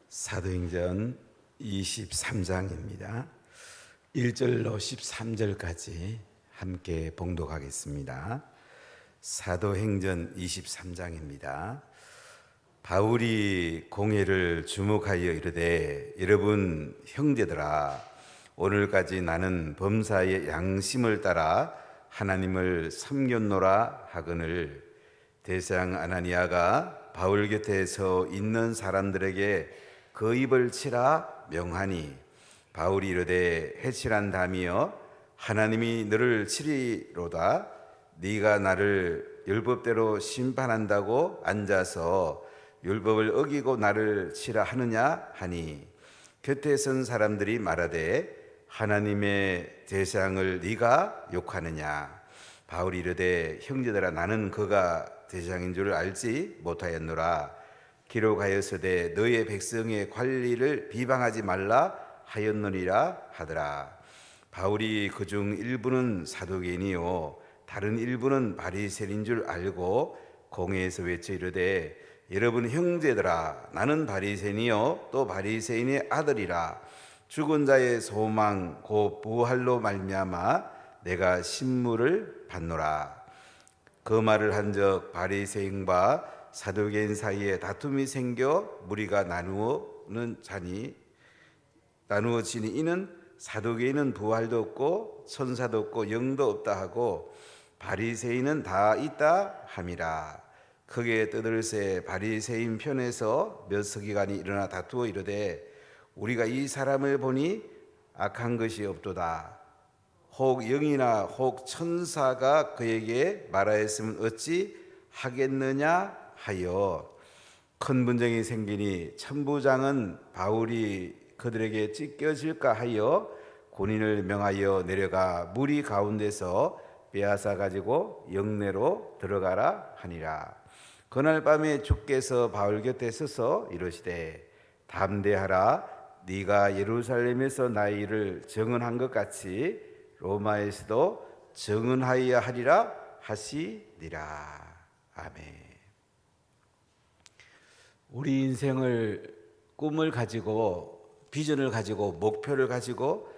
사도행전 23장입니다. 1절로 13절까지 함께 봉독하겠습니다. 사도행전 23장입니다. 바울이 공회를 주목하여 이르되, 여러분 형제들아, 오늘까지 나는 범사의 양심을 따라 하나님을 섬겼노라 하거늘, 대장 아나니아가 바울 곁에 서 있는 사람들에게 그 입을 치라 명하니, 바울이 이르되, 해칠한 담이여, 하나님이 너를 치리로다. 네가 나를 율법대로 심판한다고 앉아서 율법을 어기고 나를 치라 하느냐 하니, 곁에 선 사람들이 말하되, 하나님의 대장을 네가 욕하느냐. 바울이 이르되, 형제들아, 나는 그가 대장인 줄 알지 못하였노라. 기록하였으되 너의 백성의 관리를 비방하지 말라 하였느니라 하더라. 바울이 그중 일부는 사두개인이요 다른 일부는 바리새인인 줄 알고 공회에서 외쳐 이르되, 여러분 형제들아, 나는 바리새인이요 또 바리새인의 아들이라. 죽은 자의 소망 곧 부활로 말미암아 내가 신물을 받노라. 그 말을 한적 바리새인과 사두개인 사이에 다툼이 생겨 무리가 나누어지니, 이는 사두개인은 부활도 없고 천사도 없고 영도 없다 하고 바리새인은 다 있다 함이라. 크게 떠들세 바리새인 편에서 몇 서기관이 일어나 다투어 이르되, 우리가 이 사람을 보니 악한 것이 없도다. 혹 영이나 혹 천사가 그에게 말하였으면 어찌 하겠느냐 하여 큰 분쟁이 생기니, 천부장은 바울이 그들에게 찢겨질까 하여 군인을 명하여 내려가 무리 가운데서 빼앗아 가지고 영내로 들어가라 하니라. 그날 밤에 주께서 바울 곁에 서서 이르시되, 담대하라. 네가 예루살렘에서 나의 일을 증언한 것 같이 로마에서도 증언하여야 하리라 하시니라. 아멘. 우리 인생을 꿈을 가지고, 비전을 가지고, 목표를 가지고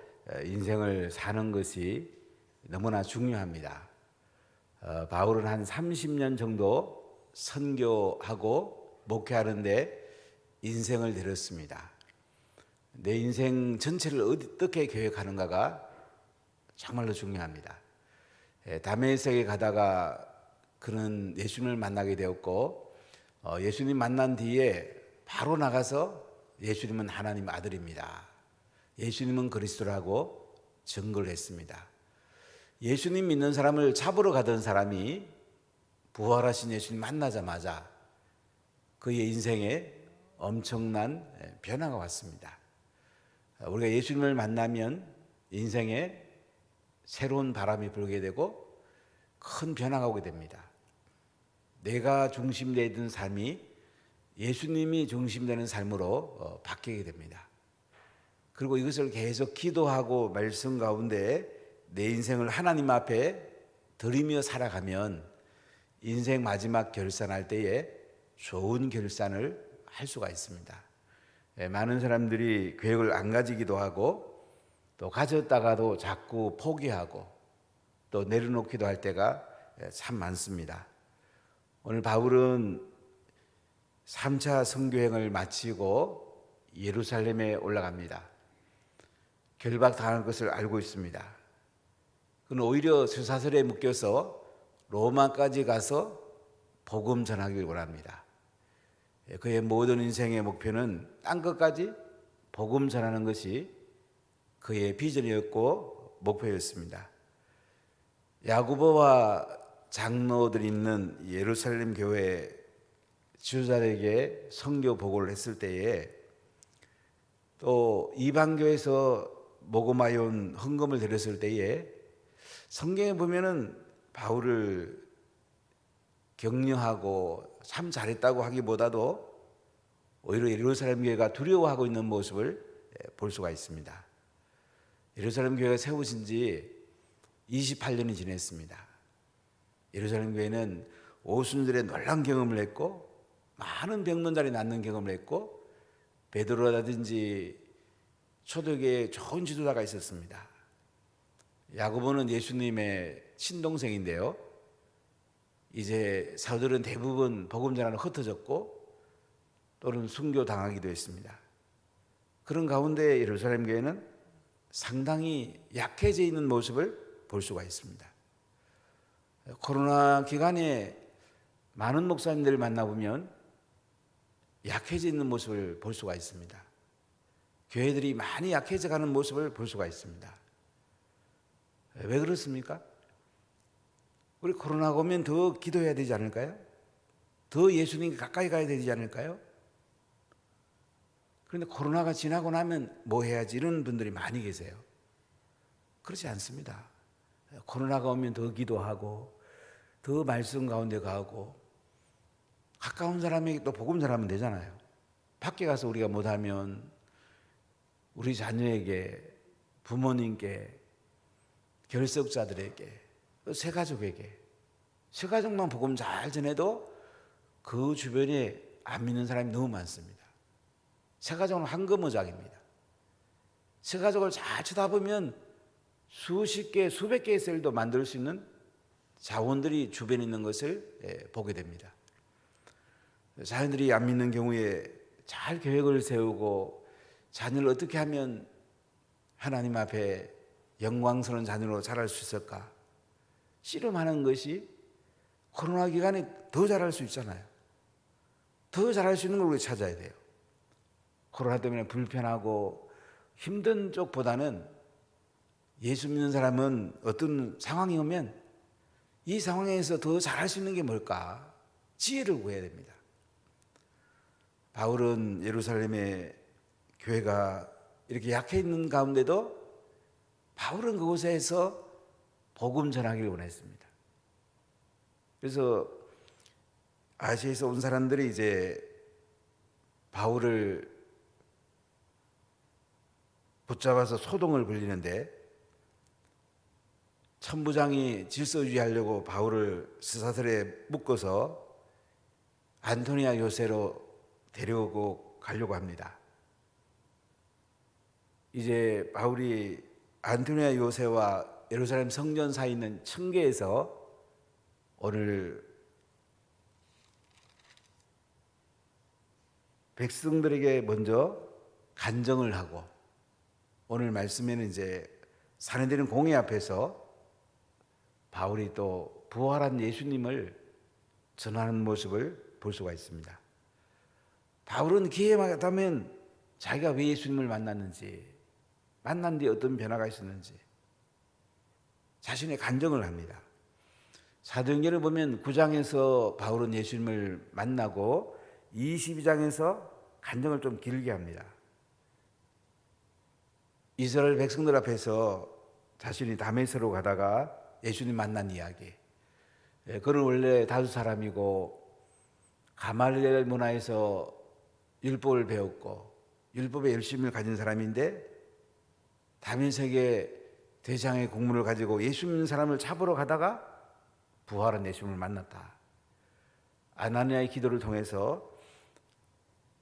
인생을 사는 것이 너무나 중요합니다. 바울은 한 30년 정도 선교하고 목회하는데 인생을 들였습니다. 내 인생 전체를 어떻게 계획하는가가 정말로 중요합니다. 다메섹에 가다가 그는 예수님을 만나게 되었고, 예수님 만난 뒤에 바로 나가서 예수님은 하나님 아들입니다, 예수님은 그리스도라고 증거를 했습니다. 예수님 믿는 사람을 잡으러 가던 사람이 부활하신 예수님 만나자마자 그의 인생에 엄청난 변화가 왔습니다. 우리가 예수님을 만나면 인생에 새로운 바람이 불게 되고 큰 변화가 오게 됩니다. 내가 중심되어 있던 삶이 예수님이 중심되는 삶으로 바뀌게 됩니다. 그리고 이것을 계속 기도하고 말씀 가운데 내 인생을 하나님 앞에 드리며 살아가면 인생 마지막 결산할 때에 좋은 결산을 할 수가 있습니다. 많은 사람들이 계획을 안 가지기도 하고, 또 가졌다가도 자꾸 포기하고 또 내려놓기도 할 때가 참 많습니다. 오늘 바울은 3차 선교행을 마치고 예루살렘에 올라갑니다. 결박당할 것을 알고 있습니다. 그는 오히려 쇠사슬에 묶여서 로마까지 가서 복음 전하기를 원합니다. 그의 모든 인생의 목표는 땅 끝까지 복음 전하는 것이 그의 비전이었고 목표였습니다. 야고보와 장로들이 있는 예루살렘 교회 지도자에게 선교 보고를 했을 때에, 또 이방교에서 모금하여 온 헌금을 드렸을 때에, 성경에 보면은 바울을 격려하고 참 잘했다고 하기보다도 오히려 예루살렘 교회가 두려워하고 있는 모습을 볼 수가 있습니다. 예루살렘 교회가 세우신 지 28년이 지났습니다. 예루살렘 교회는 오순절에 놀라운 경험을 했고, 많은 병문자리 낫는 경험을 했고, 베드로라든지 초대교회에 좋은 지도자가 있었습니다. 야고보는 예수님의 친동생인데요. 이제 사도들은 대부분 복음 전하는 흩어졌고 또는 순교당하기도 했습니다. 그런 가운데 예루살렘 교회는 상당히 약해져 있는 모습을 볼 수가 있습니다. 코로나 기간에 많은 목사님들을 만나보면 약해져 있는 모습을 볼 수가 있습니다. 교회들이 많이 약해져 가는 모습을 볼 수가 있습니다. 왜 그렇습니까? 우리 코로나가 오면 더 기도해야 되지 않을까요? 더 예수님께 가까이 가야 되지 않을까요? 그런데 코로나가 지나고 나면 뭐 해야지 이런 분들이 많이 계세요. 그렇지 않습니다. 코로나가 오면 더 기도하고 더 말씀 가운데 가고 가까운 사람에게 또 복음 전하면 되잖아요. 밖에 가서 우리가 못하면 우리 자녀에게, 부모님께, 결석자들에게, 새 가족에게, 새 가족만 복음 잘 전해도 그 주변에 안 믿는 사람이 너무 많습니다. 새 가족은 황금어장입니다. 새 가족을 잘 쳐다보면 수십 개, 수백 개의 셀도 만들 수 있는 자원들이 주변에 있는 것을 보게 됩니다. 자녀들이 안 믿는 경우에 잘 계획을 세우고 자녀를 어떻게 하면 하나님 앞에 영광스러운 자녀로 자랄 수 있을까? 씨름하는 것이 코로나 기간에 더 잘할 수 있잖아요. 더 잘할 수 있는 걸 우리가 찾아야 돼요. 코로나 때문에 불편하고 힘든 쪽보다는 예수 믿는 사람은 어떤 상황이 오면 이 상황에서 더 잘할 수 있는 게 뭘까? 지혜를 구해야 됩니다. 바울은 예루살렘의 교회가 이렇게 약해 있는 가운데도 바울은 그곳에서 복음 전하기를 원했습니다. 그래서 아시아에서 온 사람들이 이제 바울을 붙잡아서 소동을 벌이는데 천부장이 질서 유지하려고 바울을 스사슬에 묶어서 안토니아 요새로 데려오고 가려고 합니다. 이제 바울이 안토니아 요새와 예루살렘 성전 사이에 있는 청계에서 오늘 백성들에게 먼저 간정을 하고 오늘 말씀에는 이제 산헤드린 공회 앞에서 바울이 또 부활한 예수님을 전하는 모습을 볼 수가 있습니다. 바울은 기회가 되면 자기가 왜 예수님을 만났는지, 만난 뒤에 어떤 변화가 있었는지 자신의 간증을 합니다. 사도행전을 보면 9장에서 바울은 예수님을 만나고 22장에서 간증을 좀 길게 합니다. 이스라엘 백성들 앞에서 자신이 다메섹으로 가다가 예수님 만난 이야기. 그는 원래 다수 사람이고 가말리엘 문화에서 율법을 배웠고 율법에 열심을 가진 사람인데 다메섹의 대장의 공문을 가지고 예수 믿는 사람을 잡으러 가다가 부활한 예수님을 만났다. 아나니아의 기도를 통해서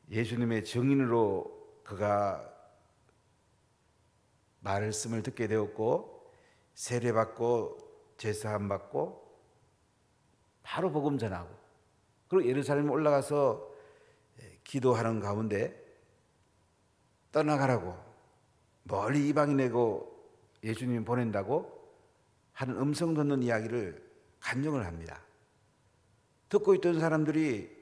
예수님의 증인으로 그가 말씀을 듣게 되었고 세례받고 제사함 받고 바로 복음 전하고 그리고 예루살렘에 올라가서 기도하는 가운데 떠나가라고 멀리 이방인에고 예수님이 보낸다고 하는 음성 듣는 이야기를 간증을 합니다. 듣고 있던 사람들이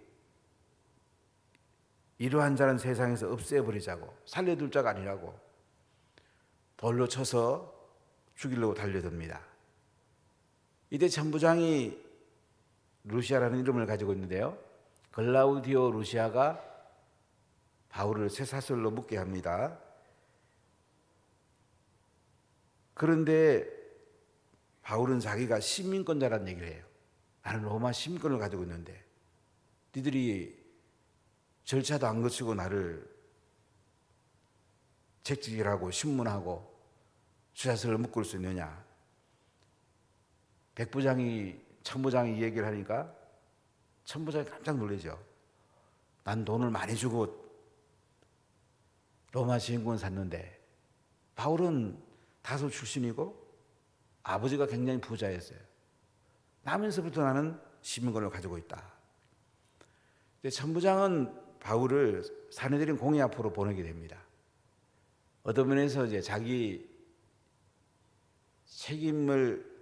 이러한 자는 세상에서 없애버리자고 살려둘 자가 아니라고 돌로 쳐서 죽이려고 달려듭니다. 이때 천부장이 루시아라는 이름을 가지고 있는데요. 글라우디오 루시아가 바울을 쇠사슬로 묶게 합니다. 그런데 바울은 자기가 시민권자라는 얘기를 해요. 나는 로마 시민권을 가지고 있는데 니들이 절차도 안 거치고 나를 책직이라고 신문하고 쇠사슬을 묶을 수 있느냐. 천부장이 이 얘기를 하니까 천부장이 깜짝 놀라죠. 난 돈을 많이 주고 로마 시민권 샀는데 바울은 다소 출신이고 아버지가 굉장히 부자였어요. 나면서부터 나는 시민권을 가지고 있다. 천부장은 바울을 사내들인 공회 앞으로 보내게 됩니다. 어떤 면에서 이제 자기 책임을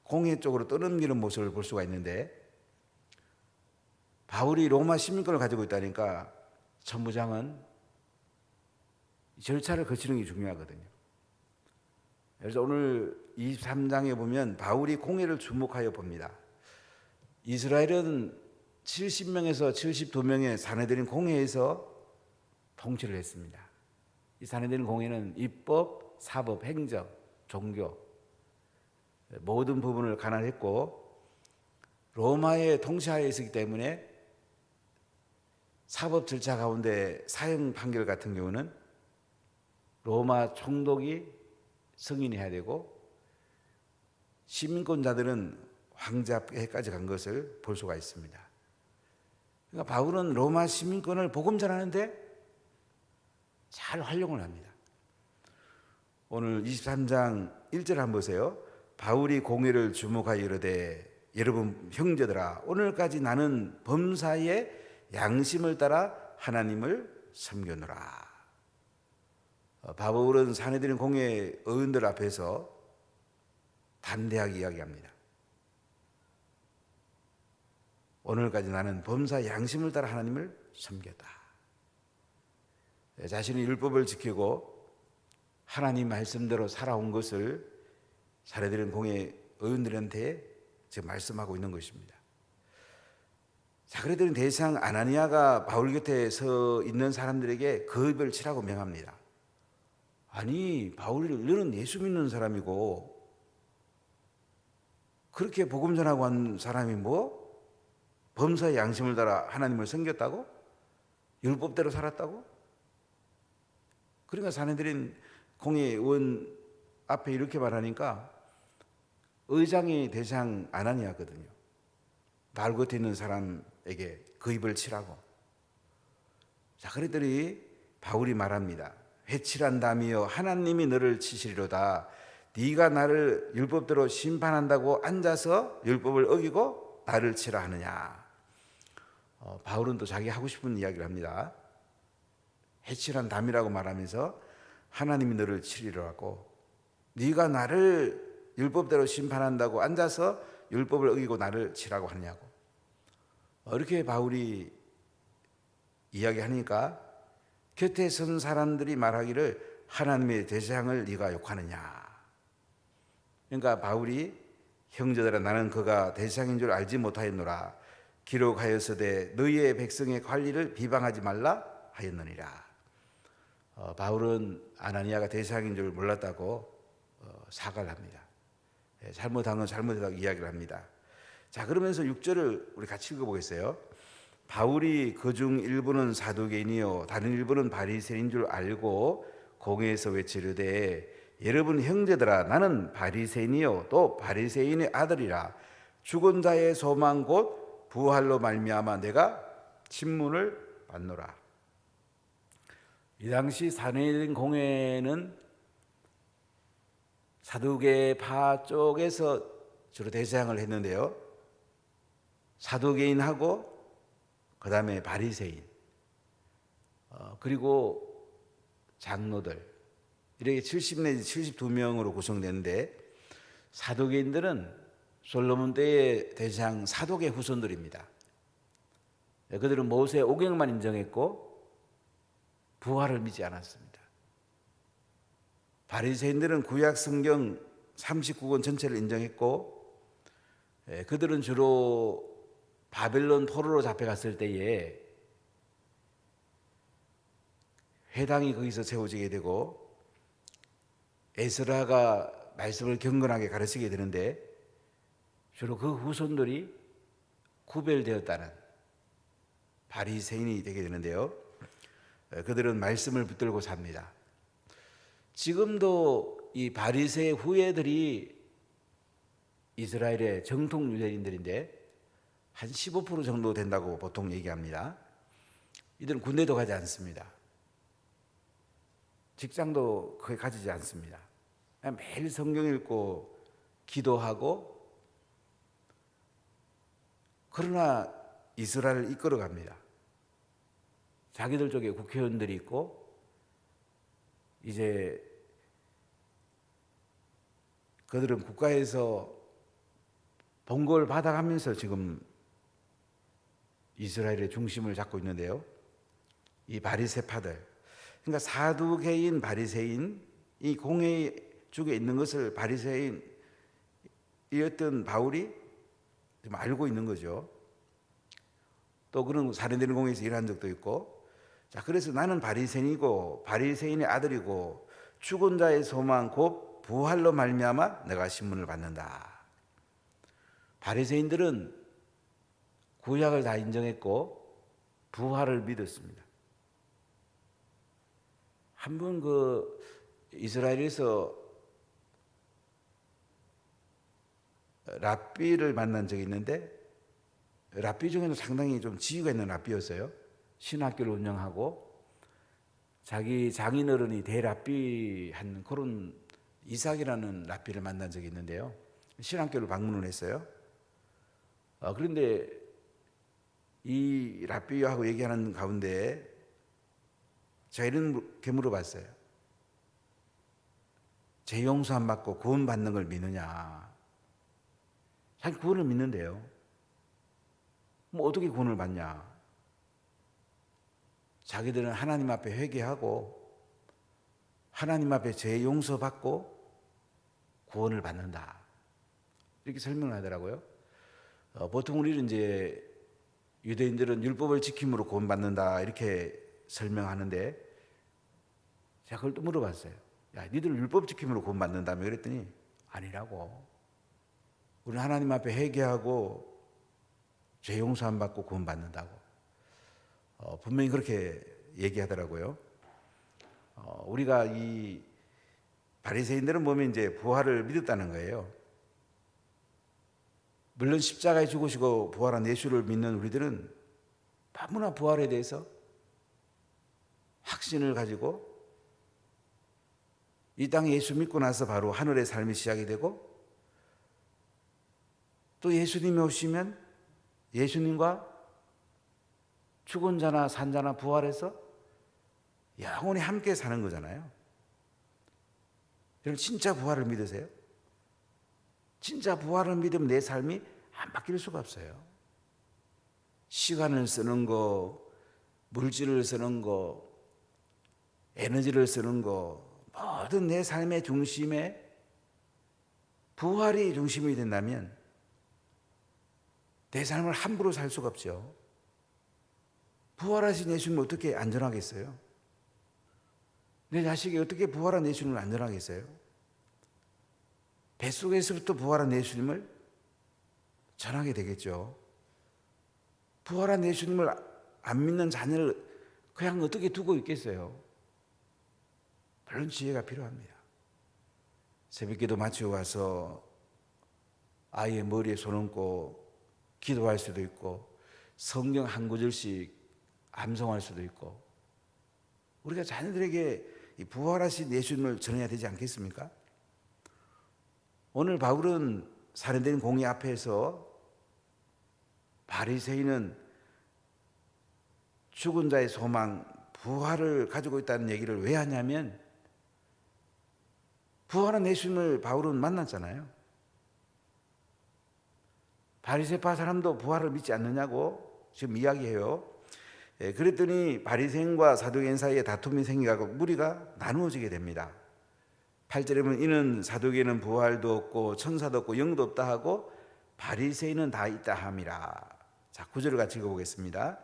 공회 쪽으로 떠넘기는 모습을 볼 수가 있는데, 바울이 로마 시민권을 가지고 있다니까 천부장은 절차를 거치는 게 중요하거든요. 그래서 오늘 23장에 보면 바울이 공회를 주목하여 봅니다. 이스라엘은 70명에서 72명의 사내들인 공회에서 통치를 했습니다. 이 사내들인 공회는 입법, 사법, 행정, 종교 모든 부분을 관할했고, 로마의 통치하에 있었기 때문에 사법 절차 가운데 사형 판결 같은 경우는 로마 총독이 승인해야 되고, 시민권자들은 황제에까지 간 것을 볼 수가 있습니다. 그러니까 바울은 로마 시민권을 복음 전하는데 잘 활용을 합니다. 오늘 23장 1절 한번 보세요. 바울이 공회를 주목하여 이르되 여러분 형제들아, 오늘까지 나는 범사의 양심을 따라 하나님을 섬겨노라. 바울은 사내들인 공회 의원들 앞에서 담대하게 이야기합니다. 오늘까지 나는 범사의 양심을 따라 하나님을 섬겼다. 자신의 율법을 지키고 하나님 말씀대로 살아온 것을 사내들인 공회 의원들한테 지금 말씀하고 있는 것입니다. 자, 그랬더니 대상 아나니아가 바울 곁에 서 있는 사람들에게 거입을 치라고 명합니다. 아니, 바울이 너는 예수 믿는 사람이고 그렇게 복음 전하고 한 사람이 뭐 범사의 양심을 따라 하나님을 섬겼다고? 율법대로 살았다고? 그러니까 사내들인 공회 의원 앞에 이렇게 말하니까 의장이 대상 아나니아거든요. 바울 곁에 있는 사람에게 거입을 치라고. 자, 그랬더니 바울이 말합니다. 회칠한다며 하나님이 너를 치시리로다. 네가 나를 율법대로 심판한다고 앉아서 율법을 어기고 나를 치라 하느냐. 바울은 또 자기 하고 싶은 이야기를 합니다. 해칠한담이라고 말하면서 하나님이 너를 치리라고, 네가 나를 율법대로 심판한다고 앉아서 율법을 어기고 나를 치라고 하느냐고. 이렇게 바울이 이야기하니까 곁에 선 사람들이 말하기를 하나님의 대장을 네가 욕하느냐. 그러니까 바울이 형제들아, 나는 그가 대장인 줄 알지 못하였노라. 기록하였으되 너희의 백성의 관리를 비방하지 말라 하였느니라. 바울은 아나니아가 대장인 줄 몰랐다고 사과를 합니다. 잘못한 건 잘못했다고 이야기를 합니다. 자, 그러면서 6절을 우리 같이 읽어보겠어요. 바울이 그중 일부는 사두개인이요 다른 일부는 바리새인인 줄 알고 공회에서 외치르되 여러분 형제들아, 나는 바리새인이요 또 바리새인의 아들이라. 죽은 자의 소망 곧 부활로 말미암아 내가 친문을 받노라. 이 당시 사내들인 공회는 사두개파 쪽에서 주로 대장을 했는데요, 사두개인하고 그 다음에 바리새인 그리고 장로들 이렇게 70 내지 72명으로 구성되는데, 사두개인들은 솔로몬 때의 대장 사독의 후손들입니다. 그들은 모세의 오경만 인정했고 부활을 믿지 않았습니다. 바리새인들은 구약 성경 39권 전체를 인정했고, 그들은 주로 바벨론 포로로 잡혀갔을 때에 회당이 거기서 세워지게 되고 에스라가 말씀을 경건하게 가르치게 되는데, 주로 그 후손들이 구별되었다는 바리새인이 되게 되는데요, 그들은 말씀을 붙들고 삽니다. 지금도 이 바리새의 후예들이 이스라엘의 정통 유대인들인데 한 15% 정도 된다고 보통 얘기합니다. 이들은 군대도 가지 않습니다. 직장도 거의 가지지 않습니다. 그냥 매일 성경 읽고 기도하고, 그러나 이스라엘을 이끌어갑니다. 자기들 쪽에 국회의원들이 있고, 이제 그들은 국가에서 봉급을 받아가면서 지금 이스라엘의 중심을 잡고 있는데요. 이 바리새파들, 그러니까 사두개인 바리새인, 이 공회 쪽에 있는 것을 바리새인이었던 바울이 지금 알고 있는 거죠. 또 그런 사도행전 공회에서 일한 적도 있고, 자, 그래서 나는 바리새인이고 바리새인의 아들이고 죽은 자의 소망 곧 부활로 말미암아 내가 신문을 받는다. 바리새인들은 구약을 다 인정했고 부활을 믿었습니다. 한번 그 이스라엘에서 랍비를 만난 적이 있는데, 랍비 중에는 상당히 좀 지위가 있는 랍비였어요. 신학교를 운영하고 자기 장인어른이 대랍비 한 그런 이삭이라는 랍비를 만난 적이 있는데요. 신학교를 방문을 했어요. 그런데 이 랍비하고 얘기하는 가운데 제가 이렇게 물어봤어요. 죄 용서함 받고 구원 받는 걸 믿느냐? 자기 구원을 믿는데요. 뭐 어떻게 구원을 받냐? 자기들은 하나님 앞에 회개하고 하나님 앞에 죄 용서받고 구원을 받는다. 이렇게 설명을 하더라고요. 보통 우리는 이제 유대인들은 율법을 지킴으로 구원받는다 이렇게 설명하는데, 제가 그걸 또 물어봤어요. 야, 니들 율법 지킴으로 구원받는다며? 그랬더니 아니라고. 우리는 하나님 앞에 회개하고 죄 용서함 받고 구원받는다고. 분명히 그렇게 얘기하더라고요. 우리가 이 바리새인들은 보면 이제 부활을 믿었다는 거예요. 물론 십자가에 죽으시고 부활한 예수를 믿는 우리들은 너무나 부활에 대해서 확신을 가지고 이 땅에 예수 믿고 나서 바로 하늘의 삶이 시작이 되고, 또 예수님이 오시면 예수님과 죽은 자나 산 자나 부활해서 영원히 함께 사는 거잖아요. 여러분 진짜 부활을 믿으세요? 진짜 부활을 믿으면 내 삶이 안 바뀔 수가 없어요. 시간을 쓰는 거, 물질을 쓰는 거, 에너지를 쓰는 거, 모든 내 삶의 중심에 부활이 중심이 된다면 내 삶을 함부로 살 수가 없죠. 부활하신 예수님을 어떻게 안전하겠어요? 내 자식이 어떻게 부활한 예수님을 안전하겠어요? 뱃속에서부터 부활한 예수님을 전하게 되겠죠. 부활한 예수님을 안 믿는 자녀를 그냥 어떻게 두고 있겠어요? 그런 지혜가 필요합니다. 새벽기도 마치고 와서 아이의 머리에 손 얹고 기도할 수도 있고, 성경 한 구절씩 암송할 수도 있고, 우리가 자녀들에게 이 부활하신 예수님을 전해야 되지 않겠습니까? 오늘 바울은 사도행전 공회 앞에서 바리새인은 죽은 자의 소망, 부활을 가지고 있다는 얘기를 왜 하냐면, 부활한 예수님을 바울은 만났잖아요. 바리새파 사람도 부활을 믿지 않느냐고 지금 이야기해요. 그랬더니 바리새인과 사두개인 사이에 다툼이 생겨서 무리가 나누어지게 됩니다. 8절에 보면 이는 사두개인은 부활도 없고 천사도 없고 영도 없다 하고 바리새인은 다 있다 함이라. 자, 9절을 같이 읽어보겠습니다.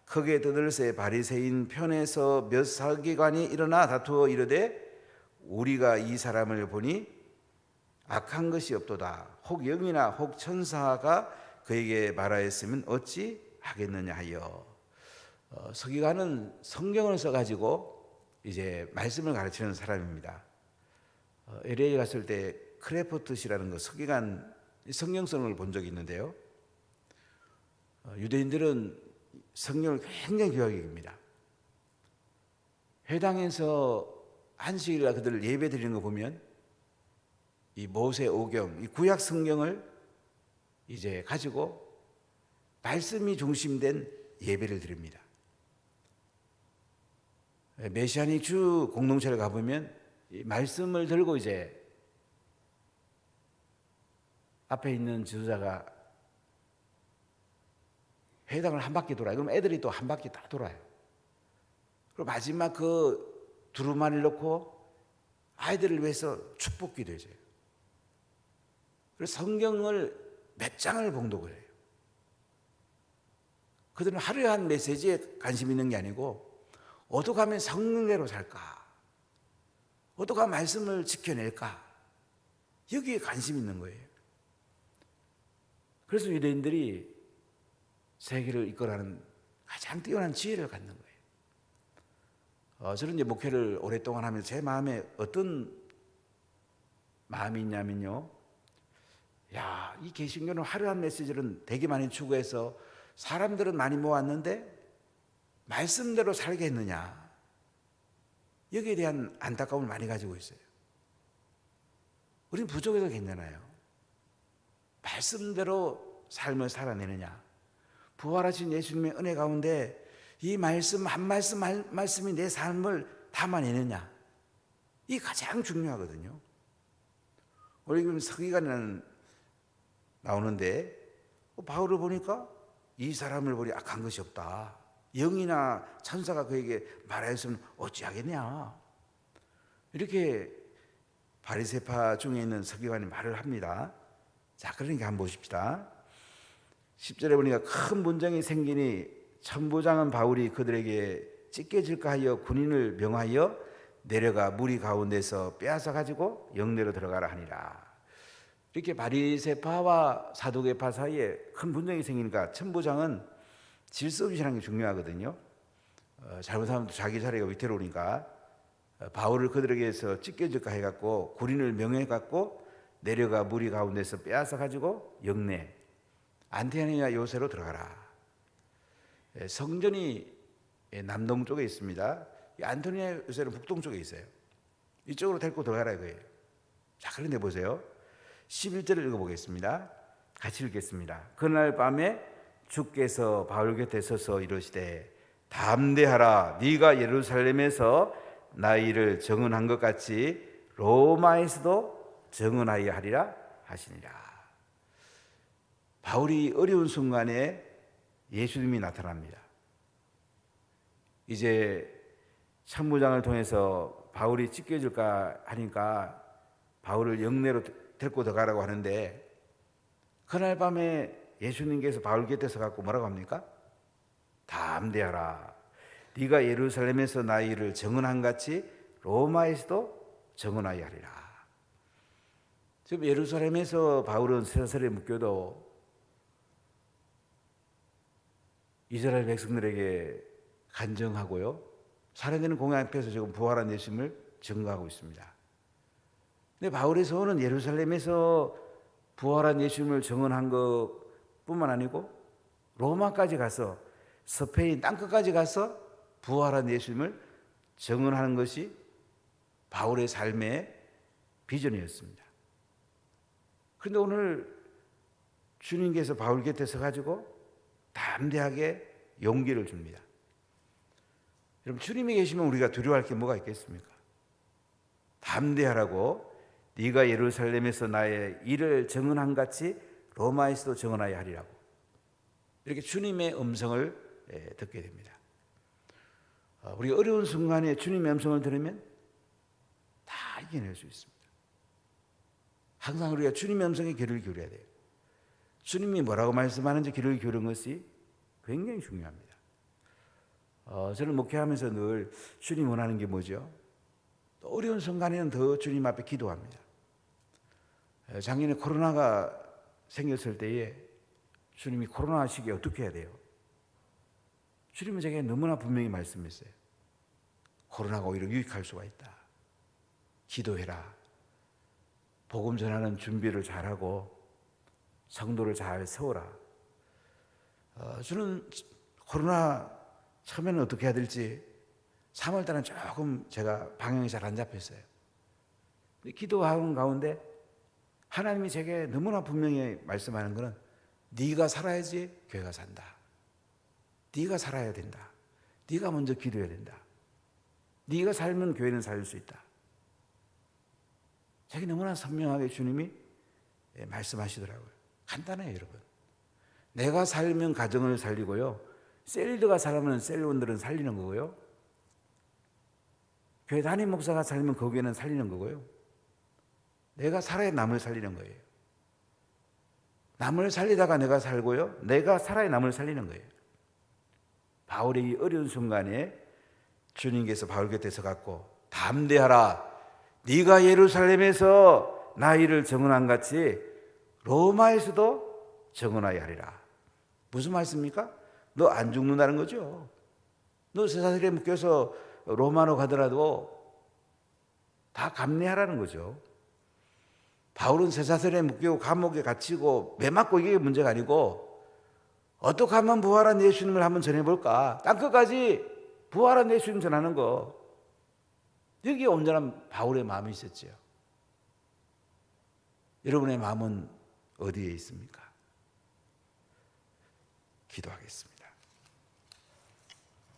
크게 떠들세 바리새인 편에서 몇 서기관이 일어나 다투어 이르되 우리가 이 사람을 보니 악한 것이 없도다. 혹 영이나 혹 천사가 그에게 말하였으면 어찌 하겠느냐 하여. 서기관은 성경을 써가지고 이제 말씀을 가르치는 사람입니다. LA 갔을 때 크레포트시라는 그 서기관 성경성을 본 적이 있는데요. 유대인들은 성경을 굉장히 귀하게 여깁니다. 회당에서 안식일날 그들 예배 드리는 거 보면 이 모세 오경, 이 구약 성경을 이제 가지고 말씀이 중심된 예배를 드립니다. 메시아닉 주 공동체를 가보면 이 말씀을 들고 이제 앞에 있는 지도자가 회당을 한 바퀴 돌아요. 그럼 애들이 또 한 바퀴 다 돌아요. 그리고 마지막 그 두루마리를 놓고 아이들을 위해서 축복기도 해줘요. 그래서 성경을 몇 장을 봉독을 해요. 그들은 하루에 한 메시지에 관심 있는 게 아니고 어떻게 하면 성령대로 살까? 어떻게 하면 말씀을 지켜낼까? 여기에 관심 있는 거예요. 그래서 유대인들이 세계를 이끌어가는 가장 뛰어난 지혜를 갖는 거예요. 저는 이제 목회를 오랫동안 하면서 제 마음에 어떤 마음이 있냐면요. 야, 이 개신교는 하루에 한 메시지를 되게 많이 추구해서 사람들은 많이 모았는데 말씀대로 살게 했느냐. 여기에 대한 안타까움을 많이 가지고 있어요. 우리는 부족해도 괜찮아요. 말씀대로 삶을 살아내느냐. 부활하신 예수님의 은혜 가운데 이 말씀 한 말씀 한 말씀이 내 삶을 담아내느냐. 이게 가장 중요하거든요. 우리 지금 서기관이라는 나오는데 바울을 보니까 이 사람을 보니 악한 것이 없다. 영이나 천사가 그에게 말하였으면 어찌하겠냐. 이렇게 바리새파 중에 있는 서기관이 말을 합니다. 자, 그러니까 한번 보십시다. 10절에 보니까 큰 분쟁이 생기니 천부장은 바울이 그들에게 찢겨질까 하여 군인을 명하여 내려가 무리 가운데서 빼앗아 가지고 영내로 들어가라 하니라. 이렇게 바리새파와 사두개파 사이에 큰 분쟁이 생기니까 천부장은 질서 유지하는 게 중요하거든요. 잘못하면 자기 자리가 위태로우니까 바울을 그들에게서 찢겨질까 해갖고 군인을 명해갖고 내려가 무리 가운데서 빼앗아 가지고 영내 안티아니아 요새로 들어가라. 성전이 남동쪽에 있습니다. 안티아니아 요새는 북동쪽에 있어요. 이쪽으로 데리고 들어가라 이거예요. 자, 그런데 보세요. 11절을 읽어보겠습니다. 같이 읽겠습니다. 그날 밤에 주께서 바울 곁에 서서 이르시되 담대하라. 네가 예루살렘에서 나의 일을 증언한 것 같이 로마에서도 증언하여 하리라 하시니라. 바울이 어려운 순간에 예수님이 나타납니다. 이제 천부장을 통해서 바울이 찢겨질까 하니까 바울을 영내로 데리고 들어가라고 하는데 그날 밤에 예수님께서 바울 곁에서 갖고 뭐라고 합니까? 담대하라. 네가 예루살렘에서 나의 일을 증언한 같이 로마에서도 증언하여 하리라. 지금 예루살렘에서 바울은 세사슬에 묶여도 이스라엘 백성들에게 간증하고요. 살아내는 공양 앞에서 지금 부활한 예수님을 증거하고 있습니다. 근데 바울의 소원은 예루살렘에서 부활한 예수님을 증언한 것뿐만 아니고 로마까지 가서 스페인 땅끝까지 가서 부활한 예수님을 증언하는 것이 바울의 삶의 비전이었습니다. 그런데 오늘 주님께서 바울 곁에 서가지고 담대하게 용기를 줍니다. 여러분, 주님이 계시면 우리가 두려워할 게 뭐가 있겠습니까? 담대하라고 네가 예루살렘에서 나의 일을 증언한 같이 로마에서도 증언하여 하리라고. 이렇게 주님의 음성을 듣게 됩니다. 우리 어려운 순간에 주님의 음성을 들으면 다 이겨낼 수 있습니다. 항상 우리가 주님의 음성에 귀를 기울여야 돼요. 주님이 뭐라고 말씀하는지 귀를 기울이는 것이 굉장히 중요합니다. 저는 목회하면서 늘 주님 원하는 게 뭐죠? 또 어려운 순간에는 더 주님 앞에 기도합니다. 작년에 코로나가 생겼을 때에 주님이 코로나 시기에 어떻게 해야 돼요? 주님은 제게 너무나 분명히 말씀했어요. 코로나가 오히려 유익할 수가 있다. 기도해라. 복음 전하는 준비를 잘하고 성도를 잘 세워라. 저는 코로나 처음에는 어떻게 해야 될지 3월 달은 조금 제가 방향이 잘 안 잡혔어요. 기도하는 가운데 하나님이 제게 너무나 분명히 말씀하는 것은 네가 살아야지 교회가 산다. 네가 살아야 된다. 네가 먼저 기도해야 된다. 네가 살면 교회는 살 수 있다. 제게 너무나 선명하게 주님이 말씀하시더라고요. 간단해요, 여러분. 내가 살면 가정을 살리고요. 셀리드가 살면 셀원들은 살리는 거고요. 교회 담임 목사가 살면 그 교회는 살리는 거고요. 내가 살아야 남을 살리는 거예요. 남을 살리다가 내가 살고요. 내가 살아야 남을 살리는 거예요. 바울의 이 어려운 순간에 주님께서 바울 곁에 서갖고 담대하라. 네가 예루살렘에서 나 일을 증언한 같이 로마에서도 증언하여 하리라. 무슨 말씀입니까? 너 안 죽는다는 거죠. 너 쇠사슬에 묶여서 로마로 가더라도 다 감내하라는 거죠. 바울은 쇠사슬에 묶이고 감옥에 갇히고 매 맞고 이게 문제가 아니고 어떻게 하면 부활한 예수님을 한번 전해볼까? 땅끝까지 부활한 예수님 전하는 거. 여기에 온전한 바울의 마음이 있었죠. 여러분의 마음은 어디에 있습니까? 기도하겠습니다.